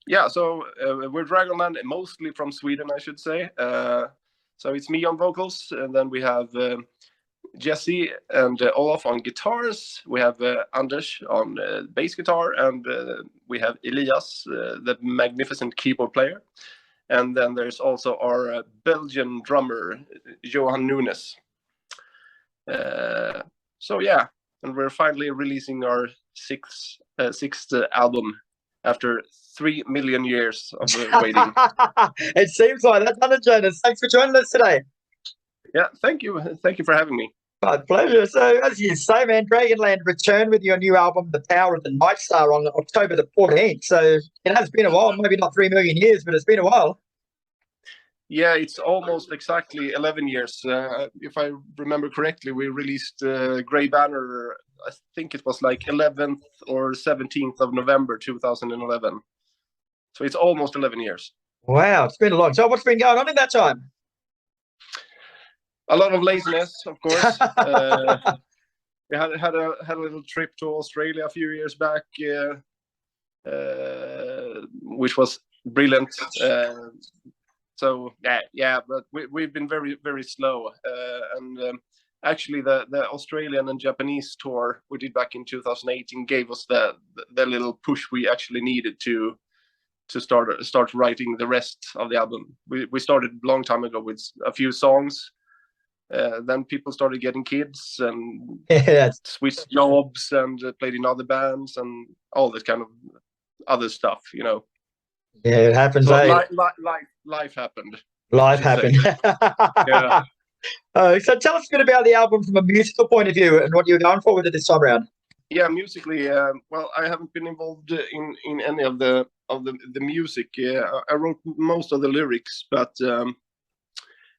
Yeah, so we're Dragonland, mostly from Sweden, I should say. So it's me on vocals, and then we have Jesse and Olaf on guitars. We have Anders on bass guitar, and we have Elias, the magnificent keyboard player. And then there's also our Belgian drummer, Johan Nunes. So yeah, and we're finally releasing our sixth album after 3 million years of waiting. It seems like that, doesn't it, Jonas? Thanks for joining us today. Yeah, thank you for having me. My pleasure. So, as you say, man, Dragonland returned with your new album, The Power of the Nightstar, on October the 14th. So it has been a while, maybe not 3 million years, but it's been a while. Yeah, it's almost exactly 11 years. If I remember correctly, we released Grey Banner, I think it was like 11th or 17th of November 2011. So it's almost 11 years. Wow, it's been a long time. What's been going on in that time? A lot of laziness, of course. We had a little trip to Australia a few years back, which was brilliant. So yeah, but we've been very, very slow. And actually, the Australian and Japanese tour we did back in 2018 gave us the little push we actually needed to start writing the rest of the album. We started a long time ago with a few songs. Then people started getting kids and switched jobs and played in other bands and all this kind of other stuff, you know. Yeah, it happens. So life happened. Life happened. Yeah. So tell us a bit about the album from a musical point of view and what you're going for with it this time around. Yeah, musically, well, I haven't been involved in any of the music. I wrote most of the lyrics, but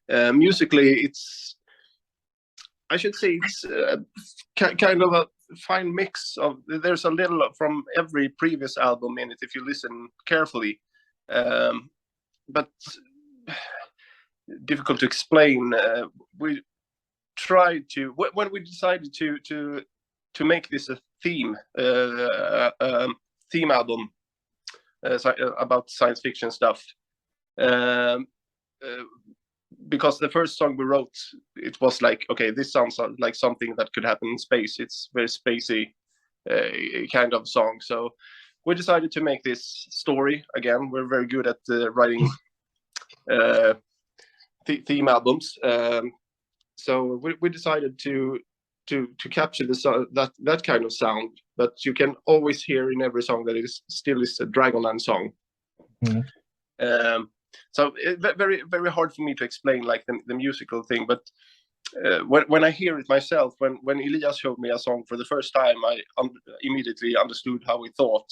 musically, I should say it's kind of a fine mix of. There's a little from every previous album in it if you listen carefully, but difficult to explain. We tried to when we decided to make this a theme album about science fiction stuff. Because the first song we wrote, it was like, okay, this sounds like something that could happen in space. It's very spacey kind of song. So we decided to make this story again. We're very good at writing theme albums. So we decided to capture that kind of sound, but you can always hear in every song that it still is a Dragonland song. Mm-hmm. So very, very hard for me to explain like the musical thing, but when I hear it myself, when Elias showed me a song for the first time, I immediately understood how he thought.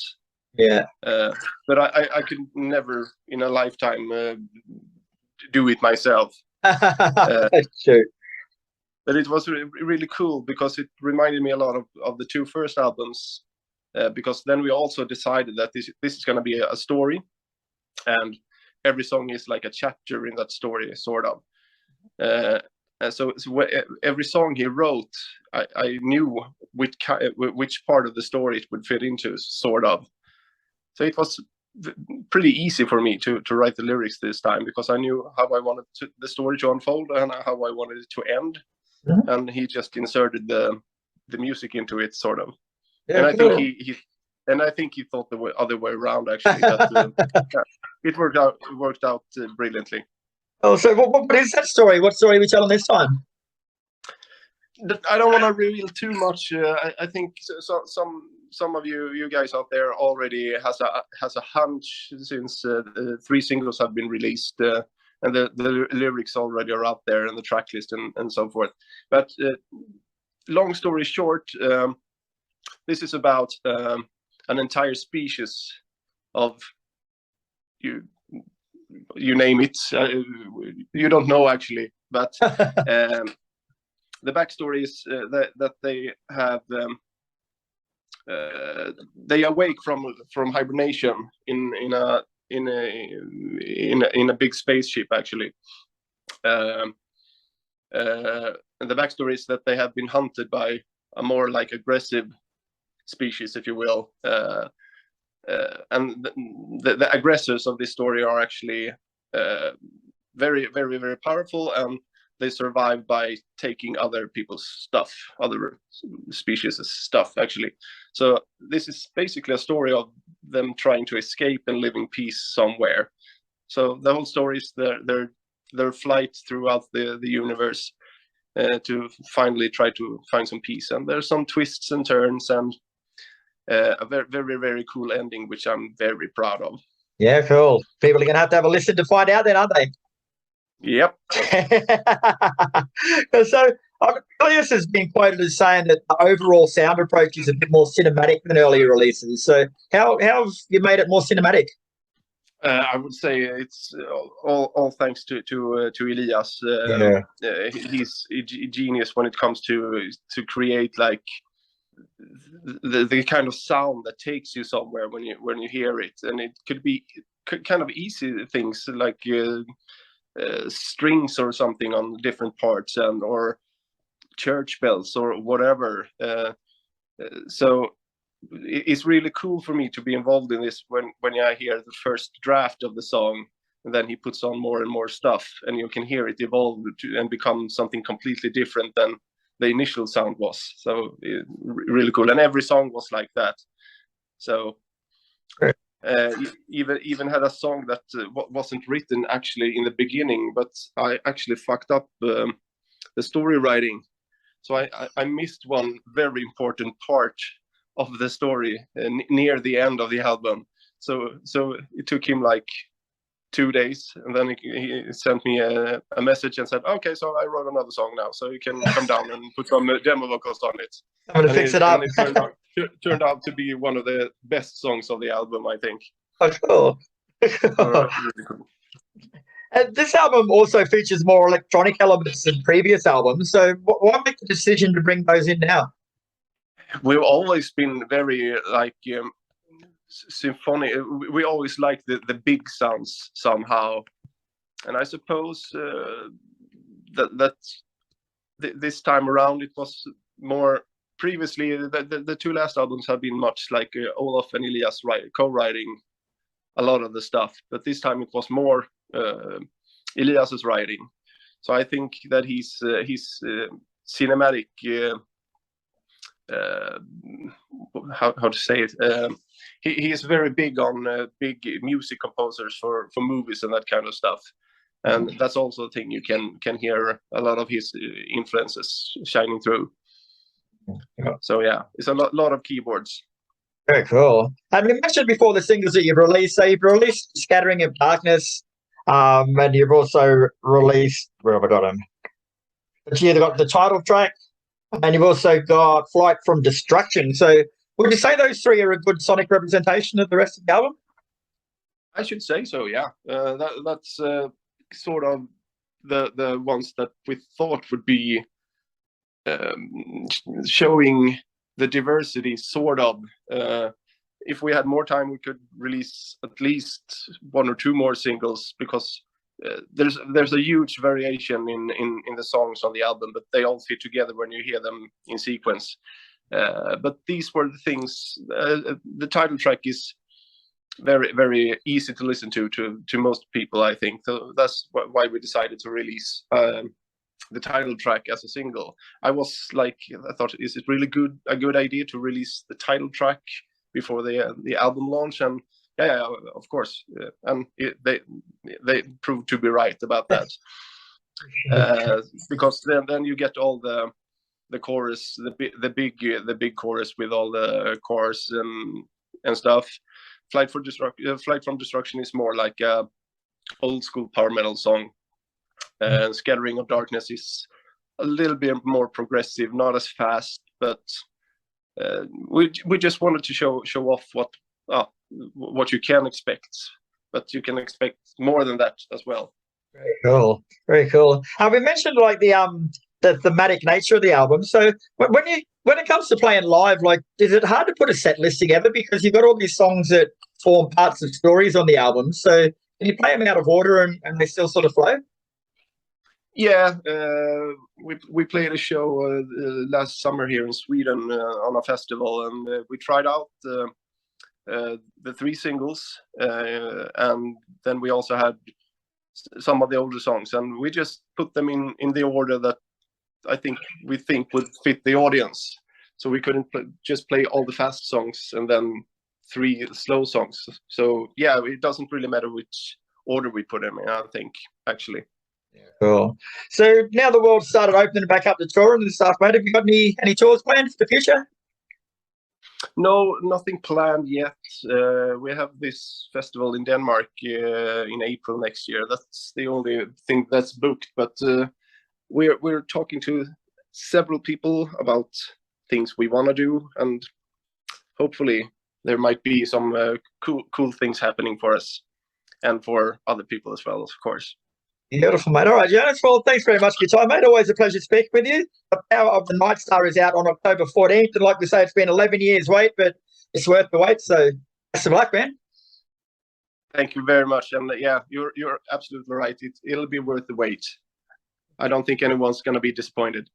Yeah. But I could never in a lifetime do it myself. That's true. But it was really cool because it reminded me a lot of the two first albums, because then we also decided that this is going to be a story, and every song is like a chapter in that story, sort of. So every song he wrote, I knew which part of the story it would fit into, sort of. So it was pretty easy for me to write the lyrics this time, because I knew how I wanted the story to unfold and how I wanted it to end. Mm-hmm. And he just inserted the music into it, sort of. Yeah, and I think he thought the other way around, actually. But, it worked out brilliantly. Oh, so what is that story? What story are we telling this time? I don't want to reveal too much. I think some of you guys out there already has a hunch, since 3 singles have been released, and the lyrics already are out there and the track list and so forth. But long story short, this is about an entire species of you name it. You don't know, actually, but the backstory is that they have they awake from hibernation in a big spaceship, actually. And the backstory is that they have been hunted by a more like aggressive species, if you will, and the aggressors of this story are actually very, very, very powerful, and they survive by taking other people's stuff, other species' stuff, actually. So this is basically a story of them trying to escape and live in peace somewhere. So the whole story is their flight throughout the universe to finally try to find some peace. And there's some twists and turns, and a very, very, very cool ending, which I'm very proud of. Yeah, cool. People are going to have a listen to find out then, aren't they? Yep. So Elias has been quoted as saying that the overall sound approach is a bit more cinematic than earlier releases. So how have you made it more cinematic? I would say it's all thanks to Elias. He's a genius when it comes to create like the kind of sound that takes you somewhere when you hear it, and it could be kind of easy things like strings or something on different parts, and or church bells or whatever. So it's really cool for me to be involved in this when I hear the first draft of the song, and then he puts on more and more stuff, and you can hear it evolve and become something completely different than the initial sound was. So really cool, and every song was like that. So even had a song that wasn't written actually in the beginning, but I actually fucked up the story writing. So I missed one very important part of the story near the end of the album. So it took him like 2 days, and then he sent me a message and said, "Okay, so I wrote another song now, so you can come down and put some demo vocals on it." I'm gonna fix it up. And it turned out to be one of the best songs of the album, I think. Oh, cool. Really cool. And this album also features more electronic elements than previous albums. So why make the decision to bring those in now? We've always been very like symphonic. We always liked the big sounds somehow, and I suppose that this time around it was more. Previously, the two last albums have been much like Olaf and Elias co-writing a lot of the stuff, but this time it was more Elias's writing. So I think that his cinematic. How to say it? He is very big on big music composers for movies and that kind of stuff, and that's also a thing you can hear a lot of his influences shining through. So yeah, it's a lot of keyboards. Very cool. And you mentioned before the singles that you've released. So you've released "Scattering of Darkness," and you've also released, where have I got them? You've got the title track, and you've also got "Flight from Destruction." So would you say those three are a good sonic representation of the rest of the album? I should say so, yeah. That's sort of the ones that we thought would be showing the diversity, sort of. If we had more time, we could release at least 1 or 2 more singles, because there's a huge variation in the songs on the album, but they all fit together when you hear them in sequence. But these were the things. The title track is very, very easy to listen to most people, I think. So that's why we decided to release the title track as a single. I thought, is it really a good idea to release the title track before the album launch? And yeah, of course, and they proved to be right about that. Because then you get all the chorus, the big chorus with all the chorus and stuff. Flight from Destruction is more like a old school power metal song. Scattering of Darkness is a little bit more progressive, not as fast, but we just wanted to show off what you can expect, but you can expect more than that as well. Very cool, very cool. We mentioned like the thematic nature of the album. So when it comes to playing live, like, is it hard to put a set list together, because you've got all these songs that form parts of stories on the album? So can you play them out of order and they still sort of flow? Yeah, we played a show last summer here in Sweden on a festival, and we tried out the 3 singles, and then we also had some of the older songs, and we just put them in the order that we think would fit the audience. So we couldn't just play all the fast songs and then 3 slow songs. So yeah, it doesn't really matter which order we put them in, I think, actually. Cool. So now the world started opening back up to touring and stuff, mate. Have you got any tours planned for the future? No, nothing planned yet. We have this festival in Denmark in April next year. That's the only thing that's booked. But we're talking to several people about things we want to do, and hopefully there might be some cool things happening for us and for other people as well, of course. Beautiful, mate. All right, Jonas. Well, thanks very much for your time, mate. Always a pleasure to speak with you. The Power of the Nightstar is out on October 14th. And like we say, it's been 11 years wait, but it's worth the wait. So best of luck, man. Thank you very much. And yeah, you're absolutely right. It'll be worth the wait. I don't think anyone's going to be disappointed.